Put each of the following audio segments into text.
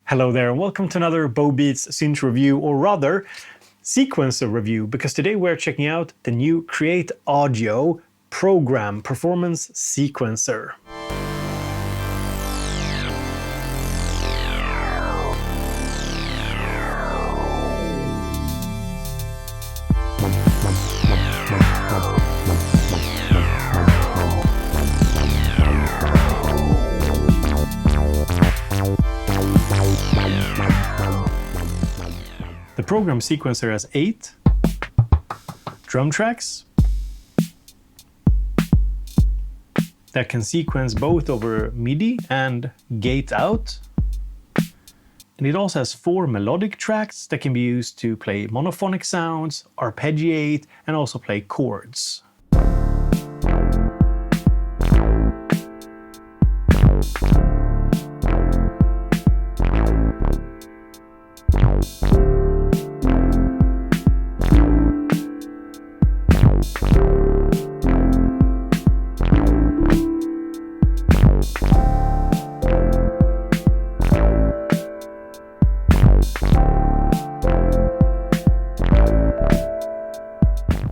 Hello there and welcome to another Bobeats synth review, or rather sequencer review, because today we're checking out the new Cre8Audio Programm Performance Sequencer. The program sequencer has 8 drum tracks that can sequence both over MIDI and gate out. And it also has 4 melodic tracks that can be used to play monophonic sounds, arpeggiate, and also play chords.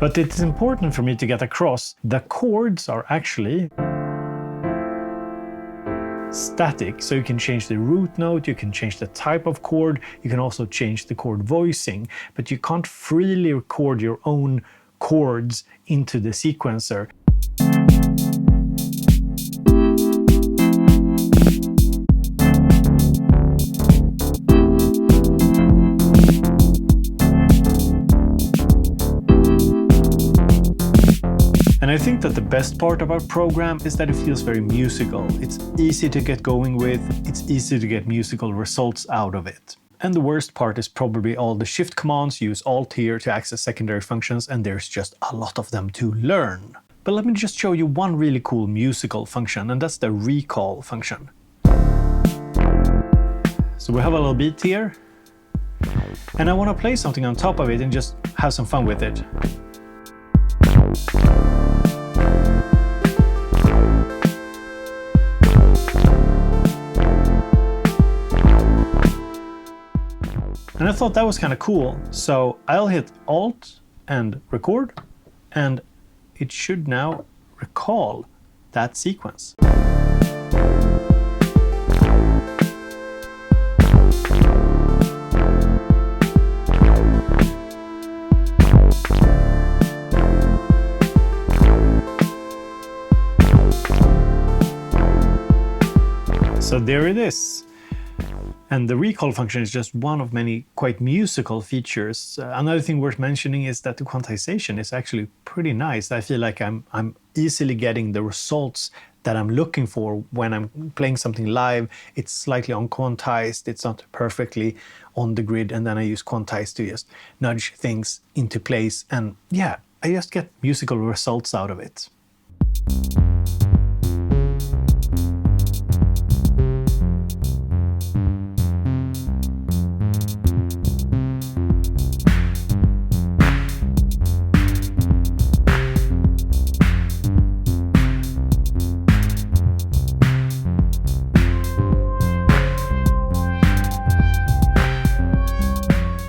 But it's important for me to get across, the chords are actually static, so you can change the root note, you can change the type of chord, you can also change the chord voicing, but you can't freely record your own chords into the sequencer. And I think that the best part of our program is that it feels very musical. It's easy to get going with, it's easy to get musical results out of it. And the worst part is probably all the shift commands. Use Alt here to access secondary functions, and there's just a lot of them to learn. But let me just show you one really cool musical function, and that's the recall function. So we have a little beat here, and I want to play something on top of it and just have some fun with it. And I thought that was kind of cool, so I'll hit Alt and record, and it should now recall that sequence. So there it is. And the recall function is just one of many quite musical features. Another thing worth mentioning is that the quantization is actually pretty nice. I feel like I'm easily getting the results that I'm looking for when I'm playing something live. It's slightly unquantized, it's not perfectly on the grid, and then I use quantize to just nudge things into place. And yeah, I just get musical results out of it.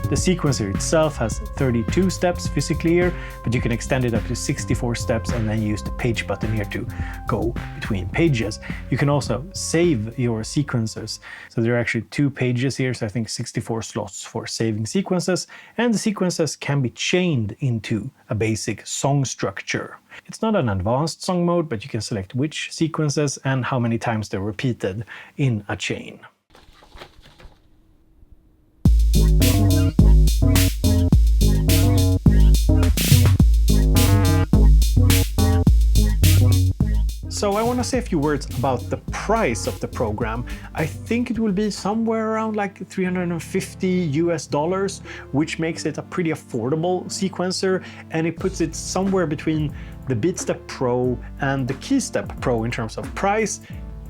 The sequencer itself has 32 steps physically here, but you can extend it up to 64 steps and then use the page button here to go between pages. You can also save your sequencers. So there are actually 2 pages here, so I think 64 slots for saving sequences, and the sequences can be chained into a basic song structure. It's not an advanced song mode, but you can select which sequences and how many times they're repeated in a chain. So I want to say a few words about the price of the program. I think it will be somewhere around like $350 US, which makes it a pretty affordable sequencer, and it puts it somewhere between the Beatstep Pro and the Keystep Pro in terms of price.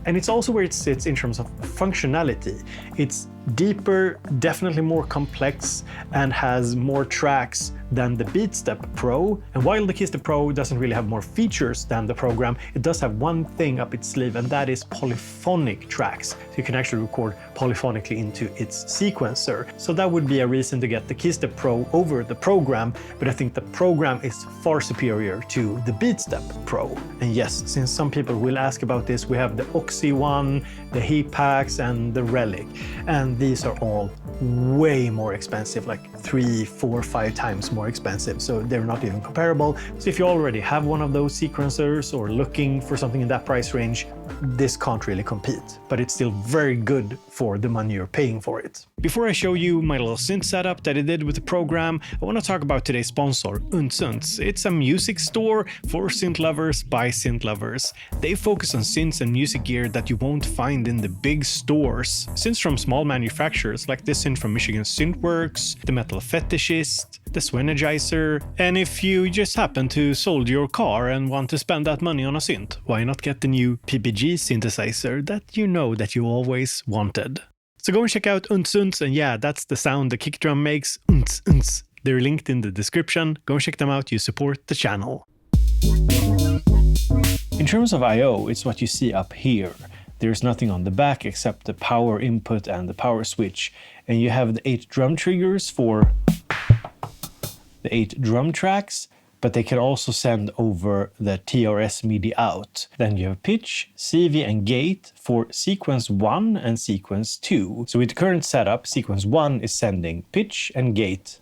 And it's also where it sits in terms of functionality. It's deeper, definitely more complex, and has more tracks than the BeatStep Pro. And while the KeyStep Pro doesn't really have more features than the program, it does have one thing up its sleeve, and that is polyphonic tracks. So you can actually record polyphonically into its sequencer. So that would be a reason to get the KeyStep Pro over the program, but I think the program is far superior to the BeatStep Pro. And yes, since some people will ask about this, we have the Oxy one, the Heatpacks, and the Relic. And these are all way more expensive, like 3, 4, 5 times more expensive. So they're not even comparable. So if you already have one of those sequencers or looking for something in that price range, this can't really compete, but it's still very good for the money you're paying for it. Before I show you my little synth setup that I did with the program, I want to talk about today's sponsor, Synth. It's a music store for synth lovers by synth lovers. They focus on synths and music gear that you won't find in the big stores. Synths from small manufacturers like this synth from Michigan Synthworks, the Metal Fetishist, the Swenergizer, and if you just happen to sold your car and want to spend that money on a synth, why not get the new PPG synthesizer that you know that you always wanted? So go and check out Synth, and yeah, that's the sound the kick drum makes. They're linked in the description. Go and check them out, you support the channel. In terms of I/O, it's what you see up here. There's nothing on the back except the power input and the power switch, and you have the 8 drum triggers for the 8 drum tracks, but they can also send over the TRS MIDI out. Then you have pitch, CV, and gate for sequence 1 and sequence 2. So with the current setup, sequence 1 is sending pitch and gate.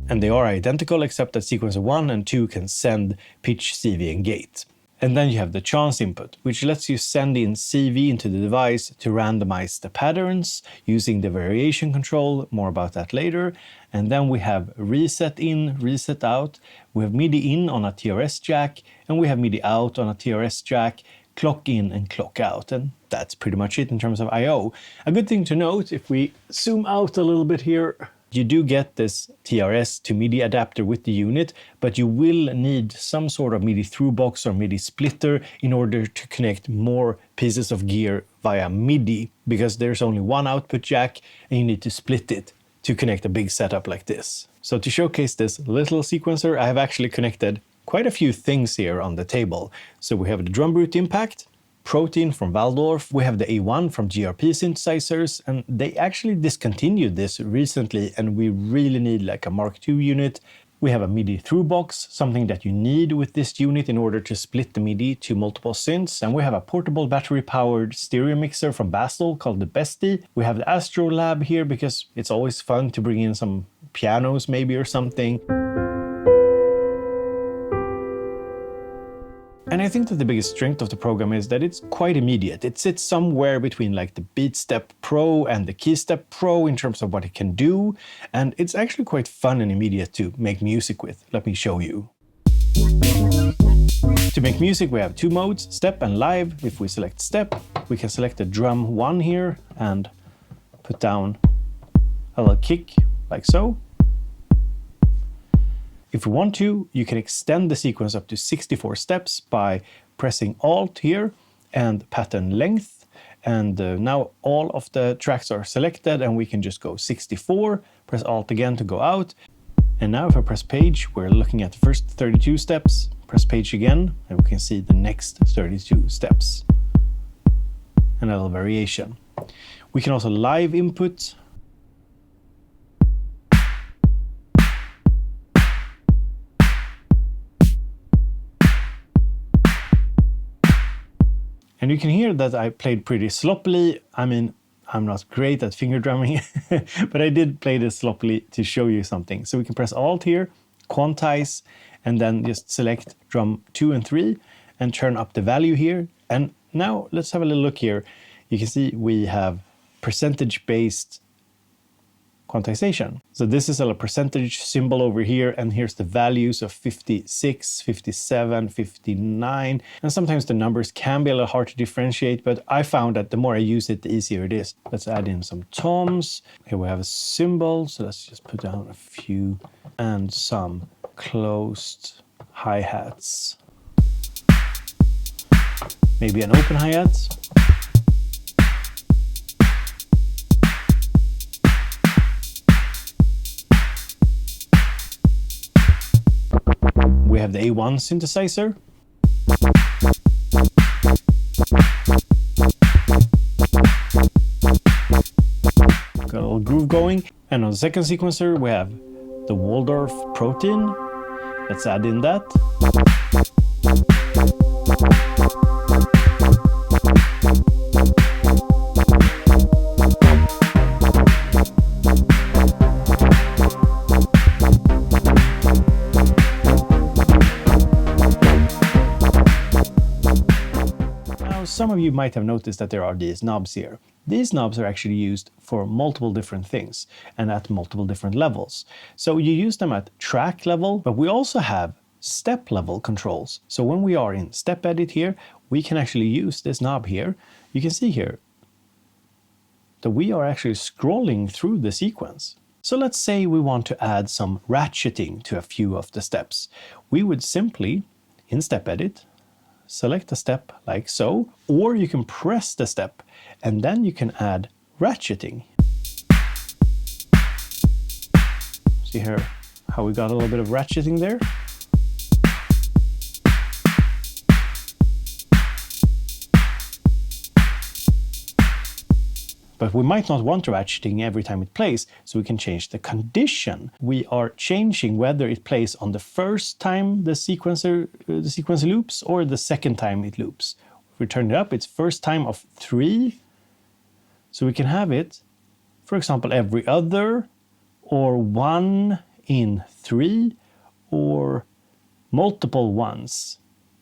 And they are identical except that sequence 1 and 2 can send pitch, CV, and gate. And then you have the chance input, which lets you send in CV into the device to randomize the patterns using the variation control, more about that later. And then we have reset in, reset out, we have MIDI in on a TRS jack, and we have MIDI out on a TRS jack, clock in and clock out. And that's pretty much it in terms of I/O. A good thing to note, if we zoom out a little bit here, you do get this TRS to MIDI adapter with the unit, but you will need some sort of MIDI through box or MIDI splitter in order to connect more pieces of gear via MIDI, because there's only one output jack and you need to split it to connect a big setup like this. So to showcase this little sequencer, I have actually connected quite a few things here on the table. So we have the drum brute impact, Protein from Waldorf, we have the A1 from GRP synthesizers, and they actually discontinued this recently, and we really need like a Mark II unit. We have a MIDI through box, something that you need with this unit in order to split the MIDI to multiple synths, and we have a portable battery-powered stereo mixer from Basel called the Bestie. We have the Astro Lab here because it's always fun to bring in some pianos maybe or something. And I think that the biggest strength of the program is that it's quite immediate. It sits somewhere between like the BeatStep Pro and the KeyStep Pro in terms of what it can do. And it's actually quite fun and immediate to make music with. Let me show you. To make music, we have 2 modes, step and live. If we select step, we can select the drum 1 here and put down a little kick like so. If you want to, you can extend the sequence up to 64 steps by pressing Alt here and pattern length. And now all of the tracks are selected and we can just go 64, press Alt again to go out. And now if I press page, we're looking at the first 32 steps, press page again, and we can see the next 32 steps. And a little variation. We can also live input. And you can hear that I played pretty sloppily. I mean, I'm not great at finger drumming, but I did play this sloppily to show you something. So we can press Alt here, quantize, and then just select drum 2 and 3 and turn up the value here. And now let's have a little look here. You can see we have percentage-based quantization. So this is a percentage symbol over here, and here's the values of 56, 57, 59. And sometimes the numbers can be a little hard to differentiate, but I found that the more I use it, the easier it is. Let's add in some toms. Here we have a cymbal, so let's just put down a few, and some closed hi-hats. Maybe an open hi-hat. have the A1 synthesizer. Got a little groove going. And on the second sequencer, we have the Waldorf protein. Let's add in that. Some of you might have noticed that there are these knobs here. These knobs are actually used for multiple different things and at multiple different levels. So you use them at track level, but we also have step level controls. So when we are in step edit here, we can actually use this knob here. You can see here that we are actually scrolling through the sequence. So let's say we want to add some ratcheting to a few of the steps. We would simply, in step edit, select a step like so, or you can press the step and then you can add ratcheting. See here how we got a little bit of ratcheting there? But we might not want ratcheting every time it plays, so we can change the condition. We are changing whether it plays on the first time the sequence loops or the second time it loops. If we turn it up, it's first time of 3. So we can have it, for example, every other, or 1 in 3, or multiple ones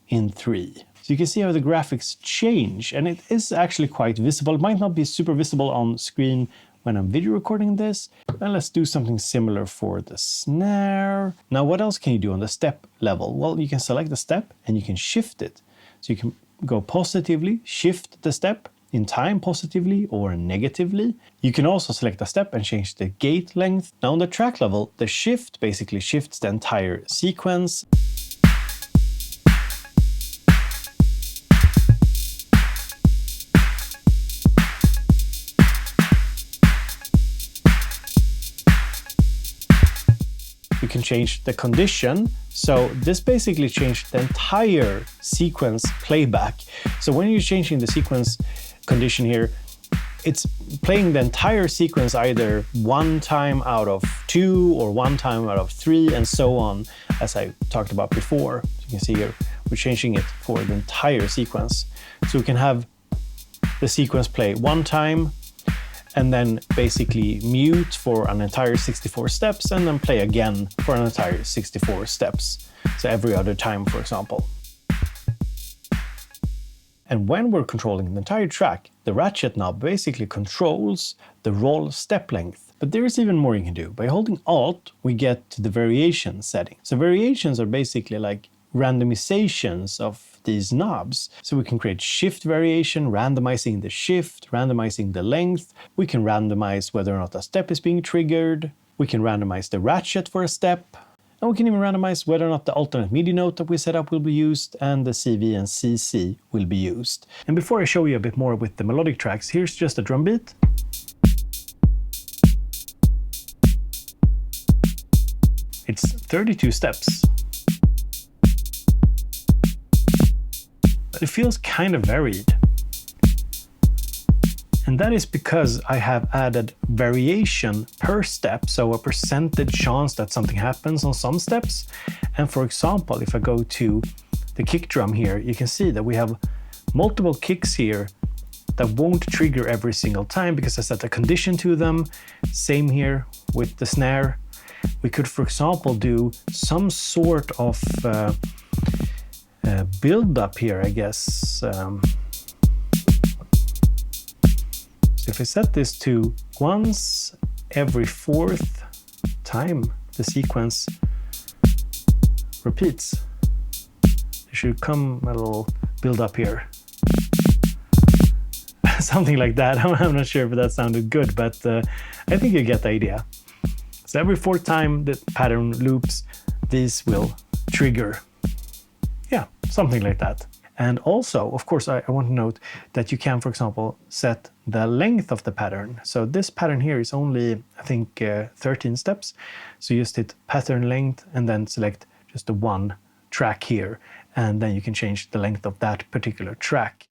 in 3. So you can see how the graphics change, and it is actually quite visible. It might not be super visible on screen when I'm video recording this. And let's do something similar for the snare. Now, what else can you do on the step level? Well, you can select the step and you can shift it. So you can go positively, shift the step in time positively or negatively. You can also select a step and change the gate length. Now on the track level, the shift basically shifts the entire sequence. You can change the condition. So this basically changed the entire sequence playback. So when you're changing the sequence condition here, it's playing the entire sequence either 1 time out of 2 or 1 time out of 3 and so on, as I talked about before. So you can see here, we're changing it for the entire sequence. So we can have the sequence play 1 time, and then basically mute for an entire 64 steps, and then play again for an entire 64 steps. So every other time, for example. And when we're controlling the entire track, the ratchet knob basically controls the roll step length. But there is even more you can do. By holding Alt, we get to the variation setting. So variations are basically like randomizations of these knobs. So we can create shift variation, randomizing the shift, randomizing the length. We can randomize whether or not a step is being triggered. We can randomize the ratchet for a step. And we can even randomize whether or not the alternate MIDI note that we set up will be used and the CV and CC will be used. And before I show you a bit more with the melodic tracks, here's just a drum beat. It's 32 steps. But it feels kind of varied. And that is because I have added variation per step, so a percentage chance that something happens on some steps. And for example, if I go to the kick drum here, you can see that we have multiple kicks here that won't trigger every single time because I set a condition to them. Same here with the snare. We could, for example, do some sort of build up here, I guess. So if I set this to once every 4th time the sequence repeats, there should come a little build up here. Something like that. I'm not sure if that sounded good, but I think you get the idea. So every 4th time the pattern loops, these will trigger. Yeah, something like that. And also, of course, I want to note that you can, for example, set the length of the pattern. So this pattern here is only, I think, 13 steps. So you just hit pattern length and then select just the one track here, and then you can change the length of that particular track.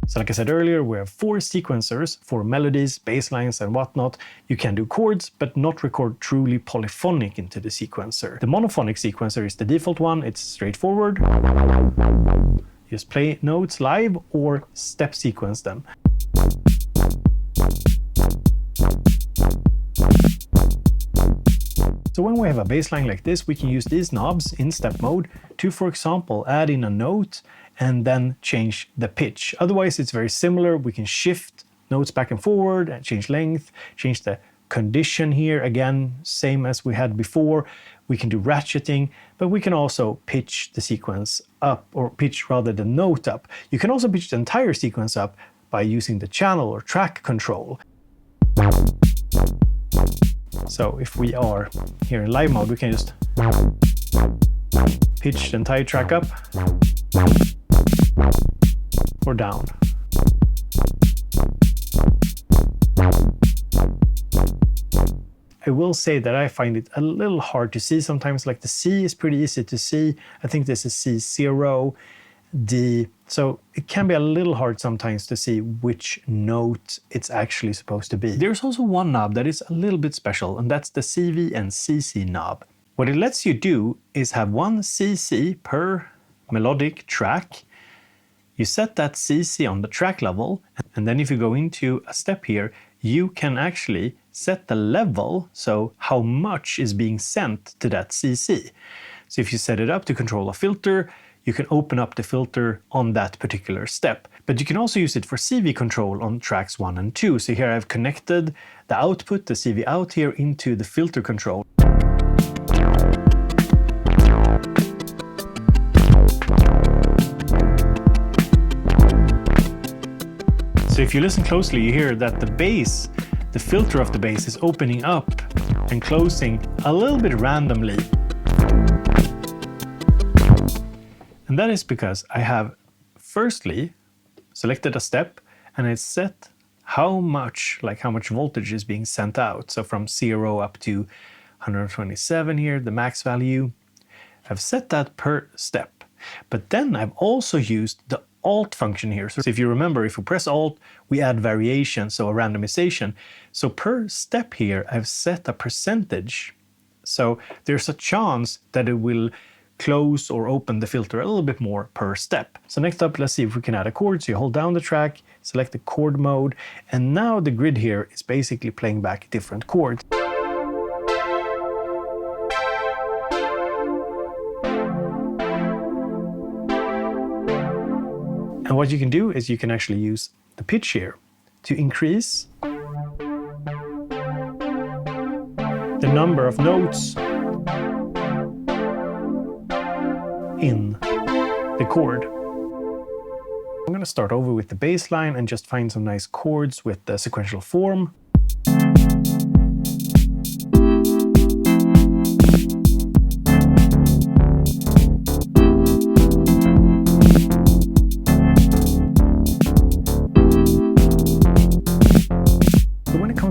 So like I said earlier, we have 4 sequencers for melodies, bass lines, and whatnot. You can do chords, but not record truly polyphonic into the sequencer. The monophonic sequencer is the default one. It's straightforward. Just play notes live or step sequence them. So when we have a bass line like this, we can use these knobs in step mode to, for example, add in a note and then change the pitch. Otherwise, it's very similar. We can shift notes back and forward and change length, change the condition here. Again, same as we had before. We can do ratcheting, but we can also pitch the sequence up, or pitch rather the note up. You can also pitch the entire sequence up by using the channel or track control. So if we are here in live mode, we can just pitch the entire track up or down. I will say that I find it a little hard to see sometimes. Like the C is pretty easy to see. I think this is C0, D. So it can be a little hard sometimes to see which note it's actually supposed to be. There's also one knob that is a little bit special, and that's the CV and CC knob. What it lets you do is have one CC per melodic track. You set that CC on the track level, and then if you go into a step here, you can actually set the level, so how much is being sent to that CC. So if you set it up to control a filter, you can open up the filter on that particular step. But you can also use it for CV control on tracks 1 and 2. So here I've connected the output, the CV out here, into the filter control. So if you listen closely, you hear that the bass, the filter of the bass is opening up and closing a little bit randomly. And that is because I have firstly selected a step and it's set how much voltage is being sent out. So from 0 up to 127 here, the max value. I've set that per step. But then I've also used the Alt function here. So if you remember, if we press Alt, we add variation, so a randomization. So per step here, I've set a percentage. So there's a chance that it will close or open the filter a little bit more per step. So next up, let's see if we can add a chord. So you hold down the track, select the chord mode, and now the grid here is basically playing back different chords. And what you can do is you can actually use the pitch here to increase the number of notes in the chord. I'm going to start over with the bass line and just find some nice chords with the sequential form.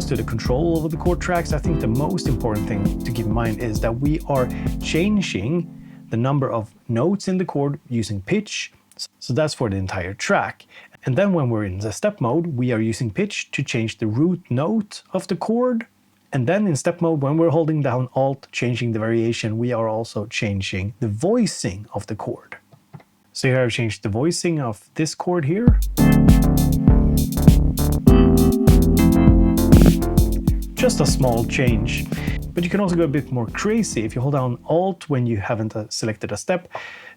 To the control over the chord tracks, I think the most important thing to keep in mind is that we are changing the number of notes in the chord using pitch. So that's for the entire track. And then when we're in the step mode, we are using pitch to change the root note of the chord. And then in step mode, when we're holding down Alt, changing the variation, we are also changing the voicing of the chord. So here I've changed the voicing of this chord here. Just a small change, but you can also go a bit more crazy. If you hold down Alt when you haven't selected a step,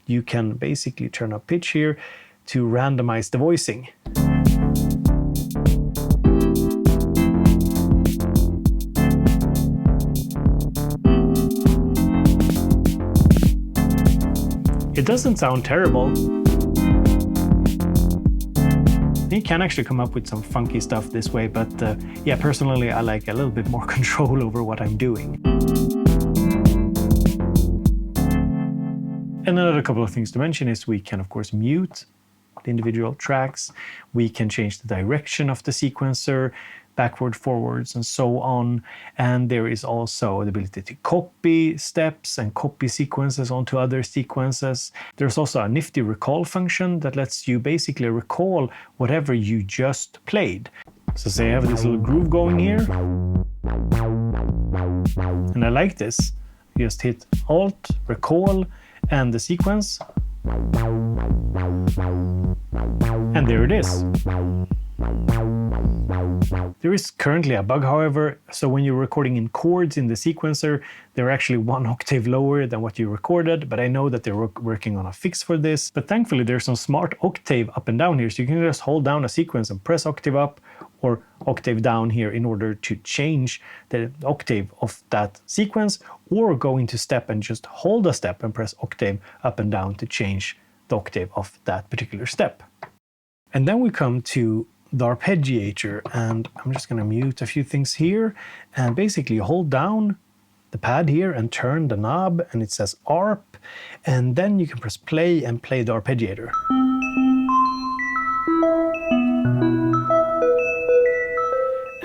you can basically turn up pitch here to randomize the voicing. It doesn't sound terrible. You can actually come up with some funky stuff this way, but yeah, personally I like a little bit more control over what I'm doing. And another couple of things to mention is we can of course mute the individual tracks. We can change the direction of the sequencer, backward, forwards, and so on. And there is also the ability to copy steps and copy sequences onto other sequences. There's also a nifty recall function that lets you basically recall whatever you just played. So say I have this little groove going here, and I like this. You just hit Alt, recall, and the sequence. And there it is. There is currently a bug, however, so when you're recording in chords in the sequencer, they're actually 1 octave lower than what you recorded, but I know that they're working on a fix for this. But thankfully there's some smart octave up and down here, so you can just hold down a sequence and press octave up or octave down here in order to change the octave of that sequence, or go into step and just hold a step and press octave up and down to change the octave of that particular step. And then we come to the arpeggiator, and I'm just going to mute a few things here and basically hold down the pad here and turn the knob, and it says ARP, and then you can press play and play the arpeggiator.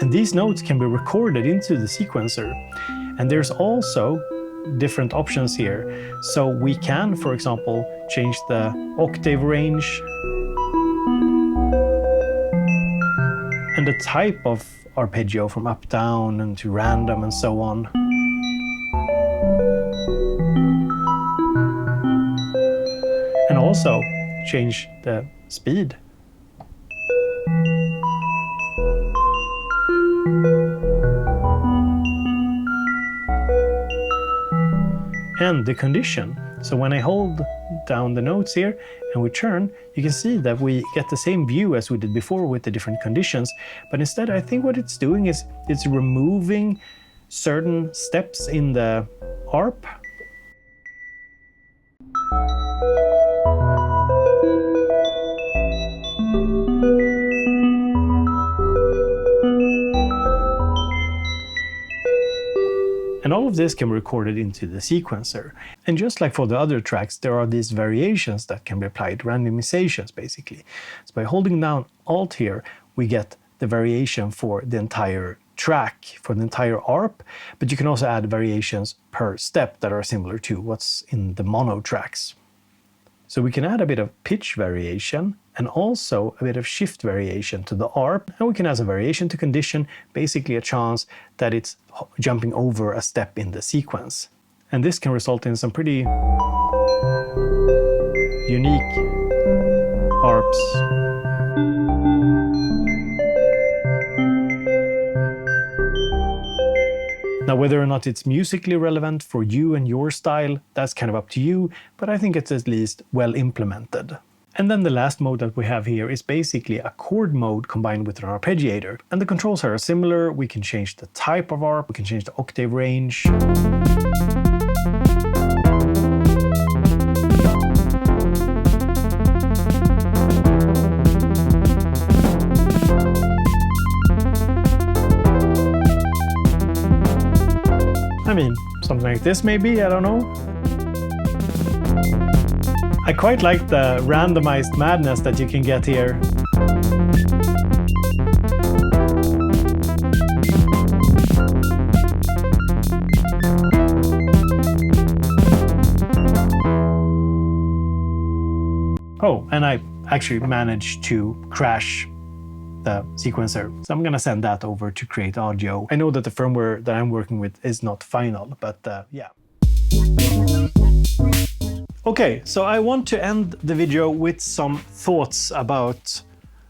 And these notes can be recorded into the sequencer. And there's also different options here. So we can, for example, change the octave range and the type of arpeggio from up, down, and to random, and so on. And also change the speed. And the condition. So when I hold down the notes here and we turn, you can see that we get the same view as we did before with the different conditions. But instead, I think what it's doing is it's removing certain steps in the ARP. And all of this can be recorded into the sequencer. And just like for the other tracks, there are these variations that can be applied, randomizations basically. So by holding down Alt here, we get the variation for the entire track, for the entire ARP, but you can also add variations per step that are similar to what's in the mono tracks. So we can add a bit of pitch variation and also a bit of shift variation to the ARP, and we can add a variation to condition, basically a chance that it's jumping over a step in the sequence. And this can result in some pretty unique ARPs. Now, whether or not it's musically relevant for you and your style, that's kind of up to you, but I think it's at least well implemented. And then the last mode that we have here is basically a chord mode combined with an arpeggiator. And the controls are similar. We can change the type of ARP, we can change the octave range. I mean, something like this maybe, I don't know. I quite like the randomized madness that you can get here. Oh, and I actually managed to crash the sequencer. So I'm gonna send that over to Cre8Audio. I know that the firmware that I'm working with is not final, but yeah. Okay, so I want to end the video with some thoughts about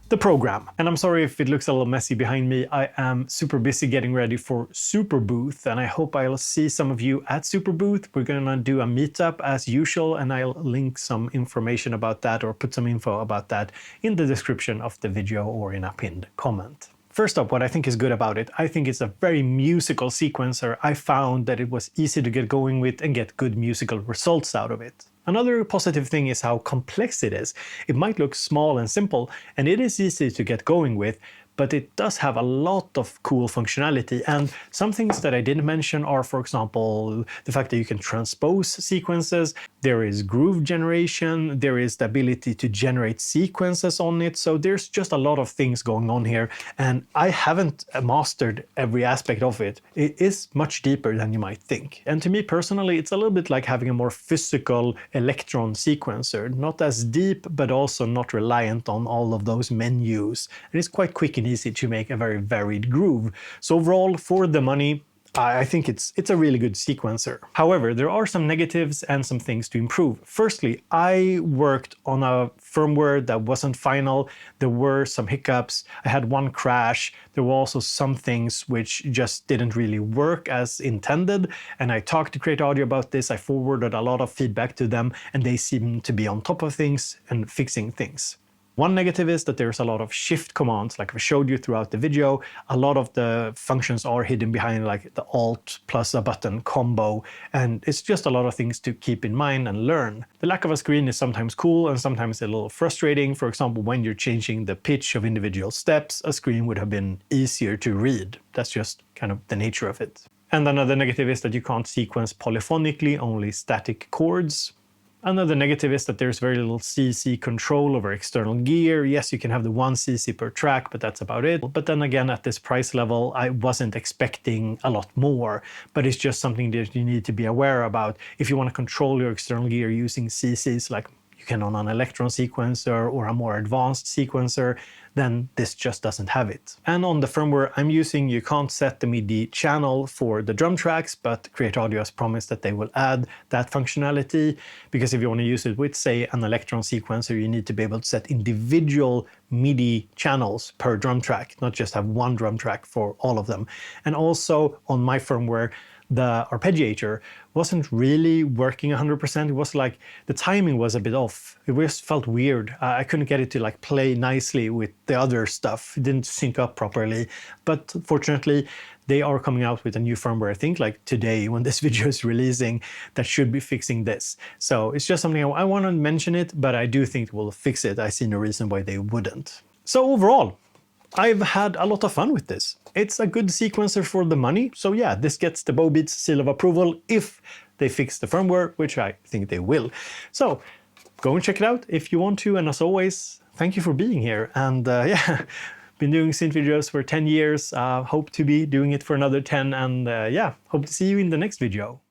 the program. And I'm sorry if it looks a little messy behind me. I am super busy getting ready for Superbooth, and I hope I'll see some of you at Superbooth. We're gonna do a meetup as usual, and I'll link some information about that or put some info about that in the description of the video or in a pinned comment. First up, what I think is good about it, I think it's a very musical sequencer. I found that it was easy to get going with and get good musical results out of it. Another positive thing is how complex it is. It might look small and simple, and it is easy to get going with, but it does have a lot of cool functionality. And some things that I didn't mention are, for example, the fact that you can transpose sequences, there is groove generation, there is the ability to generate sequences on it. So there's just a lot of things going on here, and I haven't mastered every aspect of it. It is much deeper than you might think. And to me personally, it's a little bit like having a more physical electron sequencer, not as deep, but also not reliant on all of those menus. And it's quite quick and easy to make a very varied groove. So overall, for the money, I think it's a really good sequencer. However, there are some negatives and some things to improve. Firstly, I worked on a firmware that wasn't final. There were some hiccups. I had one crash. There were also some things which just didn't really work as intended. And I talked to Cre8Audio about this. I forwarded a lot of feedback to them, and they seem to be on top of things and fixing things. One negative is that there's a lot of shift commands, like I showed you throughout the video. A lot of the functions are hidden behind like the Alt plus a button combo, and it's just a lot of things to keep in mind and learn. The lack of a screen is sometimes cool and sometimes a little frustrating. For example, when you're changing the pitch of individual steps, a screen would have been easier to read. That's just kind of the nature of it. And another negative is that you can't sequence polyphonically, only static chords. Another negative is that there's very little CC control over external gear. Yes, you can have the one CC per track, but that's about it. But then again, at this price level, I wasn't expecting a lot more, but it's just something that you need to be aware about. If you want to control your external gear using CCs, like you can on an Electron sequencer or a more advanced sequencer, then this just doesn't have it. And on the firmware I'm using, you can't set the MIDI channel for the drum tracks, but Cre8Audio has promised that they will add that functionality, because if you want to use it with, say, an Electron sequencer, you need to be able to set individual MIDI channels per drum track, not just have one drum track for all of them. And also on my firmware, the arpeggiator wasn't really working 100%. It was like the timing was a bit off. It just felt weird. I couldn't get it to like play nicely with the other stuff. It didn't sync up properly. But fortunately, they are coming out with a new firmware, I think like today when this video is releasing, that should be fixing this. So it's just something I want to mention it, but I do think it will fix it. I see no reason why they wouldn't. So overall, I've had a lot of fun with this. It's a good sequencer for the money. So yeah, this gets the Bobeats seal of approval if they fix the firmware, which I think they will. So go and check it out if you want to. And as always, thank you for being here. And yeah, been doing synth videos for 10 years. Hope to be doing it for another 10. And yeah, hope to see you in the next video.